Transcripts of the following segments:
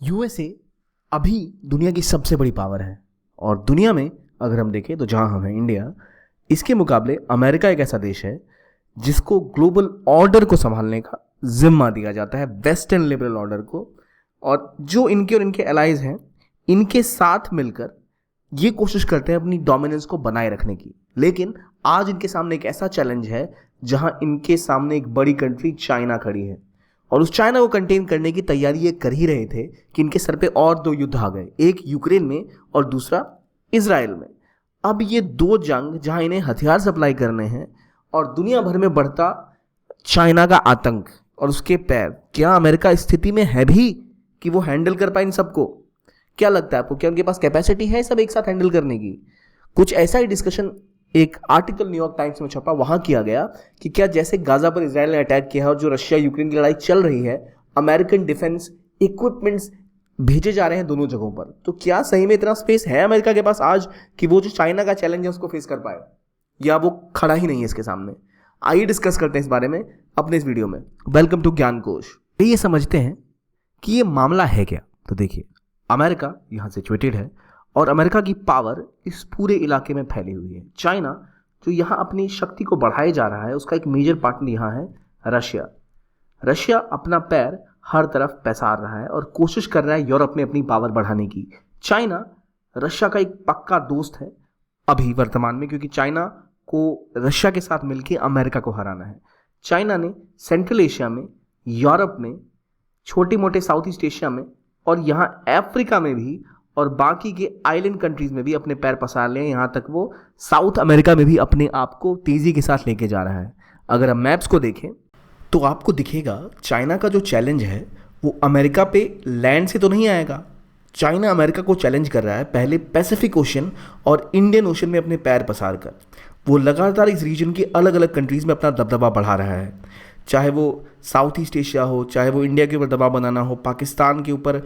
USA अभी दुनिया की सबसे बड़ी पावर है और दुनिया में अगर हम देखें तो जहां हम हैं इंडिया, इसके मुकाबले अमेरिका एक ऐसा देश है जिसको ग्लोबल ऑर्डर को संभालने का जिम्मा दिया जाता है, वेस्टर्न लिबरल ऑर्डर को। और जो इनके और इनके एलाइज हैं, इनके साथ मिलकर ये कोशिश करते हैं अपनी डोमिनेंस को बनाए रखने की। लेकिन आज इनके सामने एक ऐसा चैलेंज है जहां इनके सामने एक बड़ी कंट्री चाइना खड़ी है और उस चाइना को कंटेन करने की तैयारी ये कर ही रहे थे कि इनके सर पे और दो युद्ध आ गए, एक यूक्रेन में और दूसरा इजराइल में। अब ये दो जंग जहां इन्हें हथियार सप्लाई करने हैं और दुनिया भर में बढ़ता चाइना का आतंक और उसके पैर, क्या अमेरिका इस स्थिति में है भी कि वो हैंडल कर पाए इन सबको? क्या लगता है आपको, क्या उनके पास कैपेसिटी है सब एक साथ हैंडल करने की? कुछ ऐसा ही डिस्कशन एक आर्टिकल न्यूयॉर्क टाइम्स में छपा, वहां किया गया कि क्या जैसे गाजा पर इजराइल ने अटैक किया है और जो रशिया यूक्रेन की लड़ाई चल रही है, अमेरिकन डिफेंस इक्विपमेंट्स भेजे जा रहे हैं दोनों जगहों पर, तो क्या सही में इतना स्पेस है अमेरिका के पास आज कि वो जो चाइना का चैलेंज है उसको फेस कर पाए, या वो खड़ा ही नहीं है इसके सामने? आइए डिस्कस करते हैं इस बारे में अपने इस वीडियो में। वेलकम टू ज्ञान कोश। ये समझते हैं कि ये मामला है क्या। तो देखिए, अमेरिका यहाँ सिचुएटेड है और अमेरिका की पावर इस पूरे इलाके में फैली हुई है। चाइना जो यहाँ अपनी शक्ति को बढ़ाए जा रहा है, उसका एक मेजर पार्टनर यहाँ है रशिया। रशिया अपना पैर हर तरफ पसार रहा है और कोशिश कर रहा है यूरोप में अपनी पावर बढ़ाने की। चाइना रशिया का एक पक्का दोस्त है अभी वर्तमान में, क्योंकि चाइना को रशिया के साथ मिलकर अमेरिका को हराना है। चाइना ने सेंट्रल एशिया में, यूरोप में, छोटे मोटे साउथ ईस्ट एशिया में और यहाँ अफ्रीका में भी और बाकी के आइलैंड कंट्रीज में भी अपने पैर पसार लिए। यहाँ तक वो साउथ अमेरिका में भी अपने आप को तेज़ी के साथ लेके जा रहा है। अगर हम मैप्स को देखें तो आपको दिखेगा चाइना का जो चैलेंज है वो अमेरिका पे लैंड से तो नहीं आएगा। चाइना अमेरिका को चैलेंज कर रहा है पहले पैसिफिक ओशन और इंडियन ओशन में अपने पैर पसार कर। वो लगातार इस रीजन की अलग अलग कंट्रीज़ में अपना दबदबा बढ़ा रहा है, चाहे वो साउथ ईस्ट एशिया हो, चाहे वो इंडिया के ऊपर दबाव बनाना हो, पाकिस्तान के ऊपर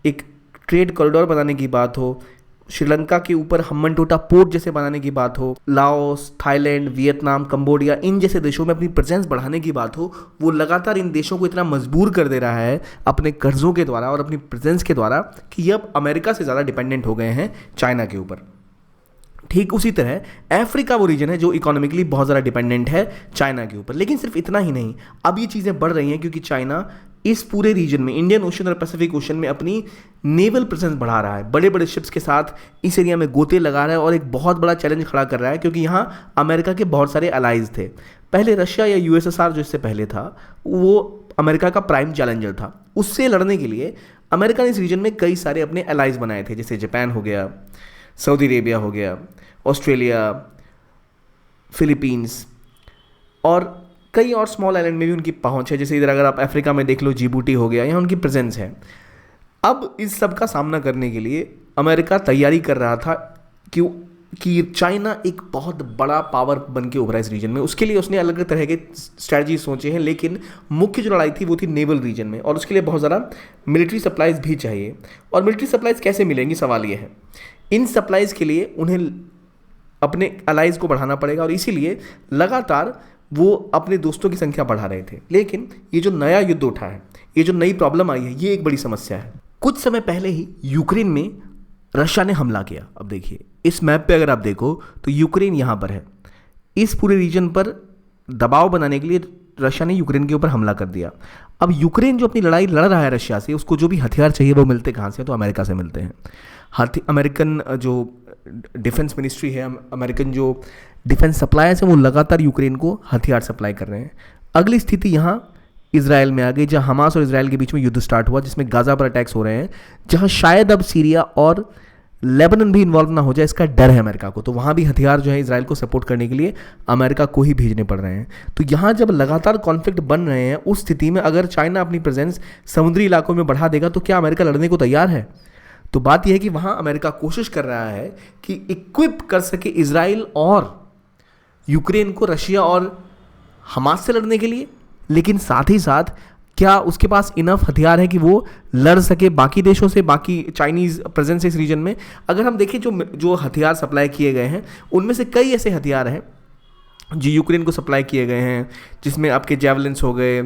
एक ट्रेड कॉरिडोर बनाने की बात हो, श्रीलंका के ऊपर हम्बनटोटा पोर्ट जैसे बनाने की बात हो, लाओस, थाईलैंड, वियतनाम, कंबोडिया, इन जैसे देशों में अपनी प्रेजेंस बढ़ाने की बात हो, वो लगातार इन देशों को इतना मजबूर कर दे रहा है अपने कर्जों के द्वारा और अपनी प्रेजेंस के द्वारा कि ये अब अमेरिका से ज़्यादा डिपेंडेंट हो गए हैं चाइना के ऊपर। ठीक उसी तरह अफ्रीका वो रीजन है जो इकोनॉमिकली बहुत ज़्यादा डिपेंडेंट है चाइना के ऊपर। लेकिन सिर्फ इतना ही नहीं, अब ये चीज़ें बढ़ रही हैं क्योंकि चाइना इस पूरे रीजन में, इंडियन ओशन और पैसिफिक ओशन में, अपनी नेवल प्रेजेंस बढ़ा रहा है। बड़े बड़े शिप्स के साथ इस एरिया में गोते लगा रहा है और एक बहुत बड़ा चैलेंज खड़ा कर रहा है, क्योंकि यहाँ अमेरिका के बहुत सारे अलाइज थे। पहले रशिया या यूएसएसआर जो इससे पहले था, वो अमेरिका का प्राइम चैलेंजर था। उससे लड़ने के लिए अमेरिका ने इस रीजन में कई सारे अपने अलाइज बनाए थे, जैसे जापान हो गया, सऊदी अरेबिया हो गया, ऑस्ट्रेलिया, फिलीपींस और कई और स्मॉल आइलैंड में भी उनकी पहुंच है। जैसे इधर अगर आप अफ्रीका में देख लो, जिबूटी हो गया, यहाँ उनकी प्रेजेंस है। अब इस सब का सामना करने के लिए अमेरिका तैयारी कर रहा था कि चाइना एक बहुत बड़ा पावर बन के उभरा इस रीजन में। उसके लिए उसने अलग अलग तरह के स्ट्रैटेजी सोचे हैं, लेकिन मुख्य जो लड़ाई थी वो थी नेवल रीजन में, और उसके लिए बहुत ज़्यादा मिलिट्री सप्लाईज भी चाहिए। और मिलिट्री सप्लाईज कैसे मिलेंगी, सवाल ये है। इन सप्लाईज के लिए उन्हें अपने अलाइज को बढ़ाना पड़ेगा और इसीलिए लगातार वो अपने दोस्तों की संख्या बढ़ा रहे थे। लेकिन ये जो नया युद्ध उठा है, ये जो नई प्रॉब्लम आई है, ये एक बड़ी समस्या है। कुछ समय पहले ही यूक्रेन में रशिया ने हमला किया। अब देखिए, इस मैप पे अगर आप देखो तो यूक्रेन यहाँ पर है। इस पूरे रीजन पर दबाव बनाने के लिए रशिया ने यूक्रेन के ऊपर हमला कर दिया। अब यूक्रेन जो अपनी लड़ाई लड़ रहा है रशिया से, उसको जो भी हथियार चाहिए वो मिलते कहाँ से? तो अमेरिका से मिलते हैं। अमेरिकन जो डिफेंस मिनिस्ट्री है, अमेरिकन जो डिफेंस सप्लायर्स हैं, वो लगातार यूक्रेन को हथियार सप्लाई कर रहे हैं। अगली स्थिति यहाँ इजराइल में आ गई, जहाँ हमास और इजराइल के बीच में युद्ध स्टार्ट हुआ, जिसमें गाजा पर अटैक्स हो रहे हैं, जहाँ शायद अब सीरिया और लेबनान भी इन्वॉल्व ना हो जाए, इसका डर है अमेरिका को। तो वहाँ भी हथियार जो है इजराइल को सपोर्ट करने के लिए अमेरिका को ही भेजने पड़ रहे हैं। तो यहाँ जब लगातार कॉन्फ्लिक्ट बन रहे हैं, उस स्थिति में अगर चाइना अपनी प्रेजेंस समुद्री इलाकों में बढ़ा देगा तो क्या अमेरिका लड़ने को तैयार है? तो बात यह है कि वहाँ अमेरिका कोशिश कर रहा है कि इक्विप कर सके इजराइल और यूक्रेन को रशिया और हमास से लड़ने के लिए, लेकिन साथ ही साथ क्या उसके पास इनफ हथियार है कि वो लड़ सके बाकी देशों से, बाकी चाइनीज़ प्रेजेंस इस रीजन में? अगर हम देखें जो हथियार सप्लाई किए गए हैं, उनमें से कई ऐसे हथियार हैं जो यूक्रेन को सप्लाई किए गए हैं, जिसमें आपके जेवलिन्स हो गए,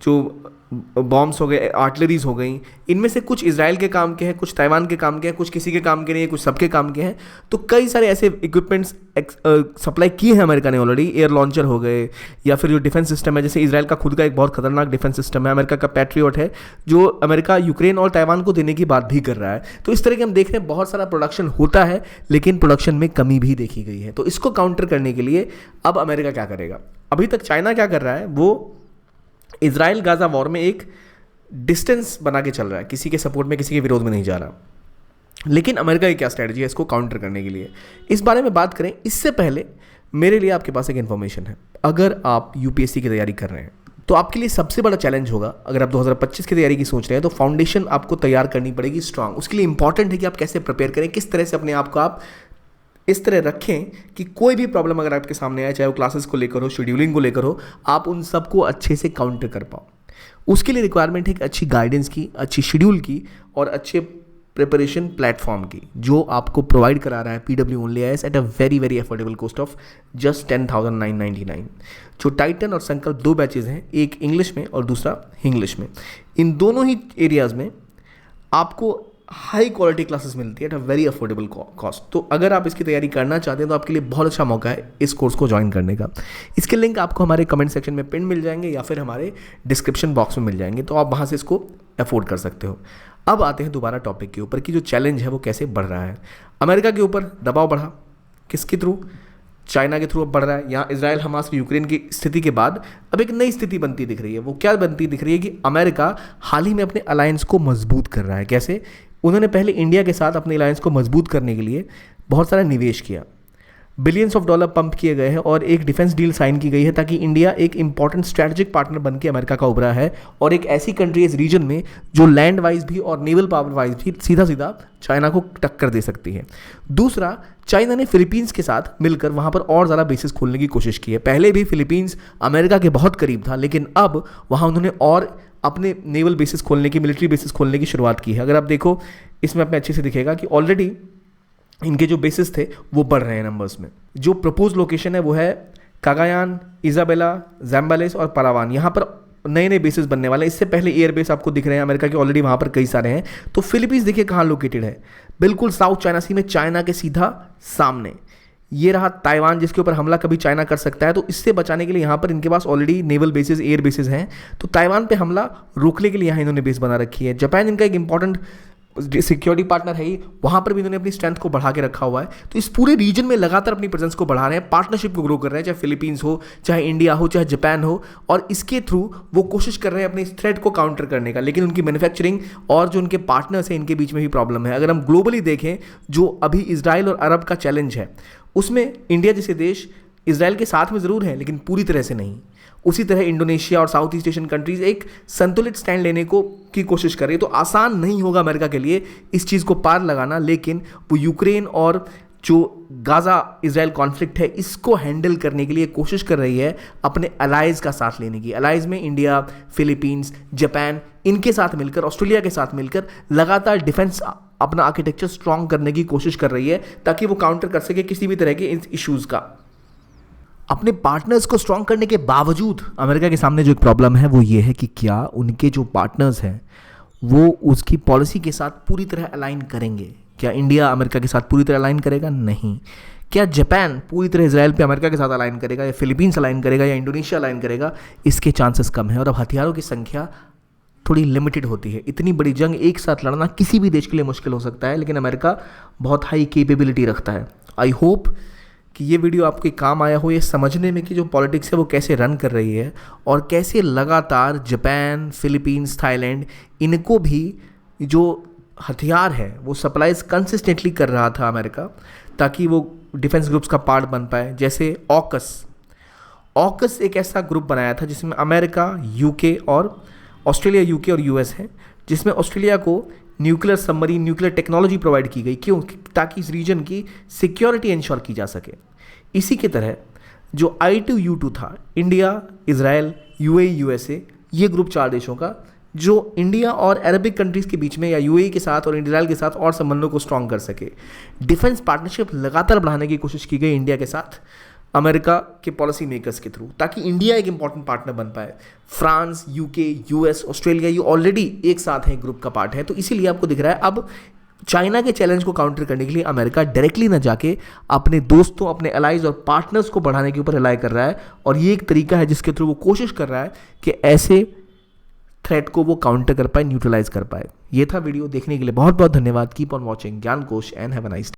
जो बॉम्ब्स हो गए, आर्टिलरीज हो गई, इनमें से कुछ इजराइल के काम के हैं, कुछ ताइवान के काम के हैं, कुछ किसी के काम के नहीं है, कुछ सबके काम के हैं। तो कई सारे ऐसे इक्विपमेंट्स सप्लाई किए हैं अमेरिका ने ऑलरेडी। एयर लॉन्चर हो गए, या फिर जो डिफेंस सिस्टम है, जैसे इजराइल का खुद का एक बहुत खतरनाक डिफेंस सिस्टम है, अमेरिका का पैट्रियट है, जो अमेरिका यूक्रेन और ताइवान को देने की बात भी कर रहा है। तो इस तरह के हम देख रहे हैं बहुत सारा प्रोडक्शन होता है, लेकिन प्रोडक्शन में कमी भी देखी गई है। तो इसको काउंटर करने के लिए अब अमेरिका क्या करेगा? अभी तक चाइना क्या कर रहा है, वो इजराइल गाजा वॉर में एक डिस्टेंस बना के चल रहा है, किसी के सपोर्ट में, किसी के विरोध में नहीं जा रहा। लेकिन अमेरिका की क्या स्ट्रैटेजी है इसको काउंटर करने के लिए, इस बारे में बात करें। इससे पहले मेरे लिए आपके पास एक इन्फॉर्मेशन है। अगर आप यूपीएससी की तैयारी कर रहे हैं तो आपके लिए सबसे बड़ा चैलेंज होगा, अगर आप 2025 की तैयारी की सोच रहे हैं, तो फाउंडेशन आपको तैयार करनी पड़ेगी स्ट्रांग। उसके लिए इंपॉर्टेंट है कि आप कैसे प्रिपेयर करें, किस तरह से अपने आप को आप इस तरह रखें कि कोई भी प्रॉब्लम अगर आपके सामने आए, चाहे वो क्लासेस को लेकर हो, शेड्यूलिंग को लेकर हो, आप उन सबको अच्छे से काउंटर कर पाओ। उसके लिए रिक्वायरमेंट है कि अच्छी गाइडेंस की, अच्छी शेड्यूल की और अच्छे प्रिपरेशन प्लेटफॉर्म की, जो आपको प्रोवाइड करा रहा है PWOnlyIAS at a very very affordable cost of just 10,999। जो टाइटन और संकल्प 2 बैचेज हैं, एक इंग्लिश में और दूसरा इंग्लिश में। इन दोनों ही एरियाज़ में आपको हाई क्वालिटी क्लासेस मिलती है at a very affordable cost. तो अगर आप इसकी तैयारी करना चाहते हैं तो आपके लिए बहुत अच्छा मौका है इस कोर्स को ज्वाइन करने का। इसके लिंक आपको हमारे कमेंट सेक्शन में पिन मिल जाएंगे या फिर हमारे डिस्क्रिप्शन बॉक्स में मिल जाएंगे, तो आप वहाँ से इसको अफोर्ड कर सकते हो। अब आते हैं दोबारा टॉपिक के ऊपर कि जो चैलेंज है वो कैसे बढ़ रहा है। अमेरिका के ऊपर दबाव बढ़ा, किसके थ्रू? चाइना के थ्रू अब बढ़ रहा है। यहाँ इजराइल हमास यूक्रेन की स्थिति के बाद अब एक नई स्थिति बनती दिख रही है। वो क्या बनती दिख रही है कि अमेरिका हाल ही में अपने अलायंस को मजबूत कर रहा है। कैसे? उन्होंने पहले इंडिया के साथ अपने अलायंस को मजबूत करने के लिए बहुत सारा निवेश किया, बिलियंस ऑफ डॉलर पंप किए गए हैं और एक डिफेंस डील साइन की गई है, ताकि इंडिया एक इंपॉर्टेंट स्ट्रैटेजिक पार्टनर बन के अमेरिका का उभरा है और एक ऐसी कंट्री इस रीजन में जो लैंड वाइज भी और नेवल पावर वाइज भी सीधा सीधा चाइना को टक्कर दे सकती है। दूसरा, चाइना ने फिलीपींस के साथ मिलकर वहाँ पर और ज़्यादा बेसिस खोलने की कोशिश की है। पहले भी फिलीपींस अमेरिका के बहुत करीब था, लेकिन अब वहाँ उन्होंने और अपने नेवल बेसिस खोलने की, मिलिट्री बेसिस खोलने की शुरुआत की है। अगर आप देखो इसमें अपने अच्छे से दिखेगा कि ऑलरेडी इनके जो बेसिस थे वो बढ़ रहे हैं नंबर्स में। जो प्रपोज लोकेशन है वो है कागायान, इजाबेला, जैम्बालेस और पलावान। यहाँ पर नए नए बेसिस बनने वाले हैं। इससे पहले एयरबेस आपको दिख रहे हैं अमेरिका के, ऑलरेडी वहाँ पर कई सारे हैं। तो फिलीपींस देखिए कहाँ लोकेटेड है, बिल्कुल साउथ चाइना सी में, चाइना के सीधा सामने। ये रहा ताइवान, जिसके ऊपर हमला कभी चाइना कर सकता है, तो इससे बचाने के लिए यहाँ पर इनके पास already naval bases, air bases हैं। तो ताइवान पे हमला रोकने के लिए यहाँ इन्होंने बेस बना रखी है। जापान इनका एक इंपॉर्टेंट सिक्योरिटी पार्टनर है ही, वहाँ पर भी इन्होंने अपनी स्ट्रेंथ को बढ़ा के रखा हुआ है। तो इस पूरे रीजन में लगातार अपनी प्रेजेंस को बढ़ा रहे हैं, पार्टनरशिप को ग्रो कर रहे हैं, चाहे फिलीपींस हो, चाहे इंडिया हो, चाहे जापान हो, और इसके थ्रू वो कोशिश कर रहे हैं अपने इस थ्रेट को काउंटर करने का। लेकिन उनकी मैन्युफैक्चरिंग और जो उनके पार्टनर्स हैं, इनके बीच में भी प्रॉब्लम है। अगर हम ग्लोबली देखें, जो अभी इजराइल और अरब का चैलेंज है, उसमें इंडिया जैसे देश इजराइल के साथ में ज़रूर है, लेकिन पूरी तरह से नहीं। उसी तरह इंडोनेशिया और साउथ ईस्ट एशियन कंट्रीज एक संतुलित स्टैंड लेने की कोशिश कर रही है। तो आसान नहीं होगा अमेरिका के लिए इस चीज़ को पार लगाना, लेकिन वो यूक्रेन और जो गाज़ा इजराइल कॉन्फ्लिक्ट है, इसको हैंडल करने के लिए कोशिश कर रही है अपने अलाइज का साथ लेने की। अलाइज में इंडिया, फिलीपींस, जापान, इनके साथ मिलकर, ऑस्ट्रेलिया के साथ मिलकर लगातार डिफेंस अपना आर्किटेक्चर स्ट्रॉन्ग करने की कोशिश कर रही है, ताकि वो काउंटर कर सके किसी भी तरह के इश्यूज़ का। अपने पार्टनर्स को स्ट्रॉन्ग करने के बावजूद अमेरिका के सामने जो एक प्रॉब्लम है वो ये है कि क्या उनके जो पार्टनर्स हैं वो उसकी पॉलिसी के साथ पूरी तरह अलाइन करेंगे। क्या इंडिया अमेरिका के साथ पूरी तरह अलाइन करेगा? नहीं। क्या जापान पूरी तरह इजराइल पे अमेरिका के साथ अलाइन करेगा, या फिलीपींस अलाइन करेगा, या इंडोनेशिया अलाइन करेगा? इसके चांसेस कम है। और अब हथियारों की संख्या थोड़ी लिमिटेड होती है। इतनी बड़ी जंग एक साथ लड़ना किसी भी देश के लिए मुश्किल हो सकता है, लेकिन अमेरिका बहुत हाई कैपेबिलिटी रखता है। आई होप कि ये वीडियो आपके काम आया हो, ये समझने में कि जो पॉलिटिक्स है वो कैसे रन कर रही है और कैसे लगातार जापान, फिलीपींस, थाईलैंड, इनको भी जो हथियार है वो सप्लाईज कंसिस्टेंटली कर रहा था अमेरिका, ताकि वो डिफेंस ग्रुप्स का पार्ट बन पाए। जैसे ऑकस एक ऐसा ग्रुप बनाया था जिसमें अमेरिका, यूके और ऑस्ट्रेलिया, यूके और यूएस है, जिसमें ऑस्ट्रेलिया को nuclear submarine, nuclear technology provide की गई। क्यों? ताकि इस रीजन की सिक्योरिटी इंश्योर की जा सके। इसी की तरह जो I2U2 था, इंडिया, इजराइल, UAE, USA, ये ग्रुप 4 देशों का, जो इंडिया और अरबिक कंट्रीज़ के बीच में या UAE के साथ और इजराइल के साथ और संबंधों को स्ट्रॉन्ग कर सके। डिफेंस पार्टनरशिप लगातार बढ़ाने की कोशिश की गई इंडिया के साथ। अमेरिका के पॉलिसी मेकर्स के थ्रू, ताकि इंडिया एक इंपॉर्टेंट पार्टनर बन पाए। फ्रांस, यूके, यूएस, ऑस्ट्रेलिया ये ऑलरेडी एक साथ हैं, ग्रुप का पार्ट है। तो इसीलिए आपको दिख रहा है अब चाइना के चैलेंज को काउंटर करने के लिए अमेरिका डायरेक्टली ना जाके अपने दोस्तों, अपने अलाइज और पार्टनर्स को बढ़ाने के ऊपर रिलाई कर रहा है। और ये एक तरीका है जिसके थ्रू वो कोशिश कर रहा है कि ऐसे थ्रेट को वो काउंटर कर पाए, न्यूट्रलाइज कर पाए। ये था वीडियो, देखने के लिए बहुत बहुत धन्यवाद। कीप ऑन वॉचिंग ज्ञान कोश and have a nice day.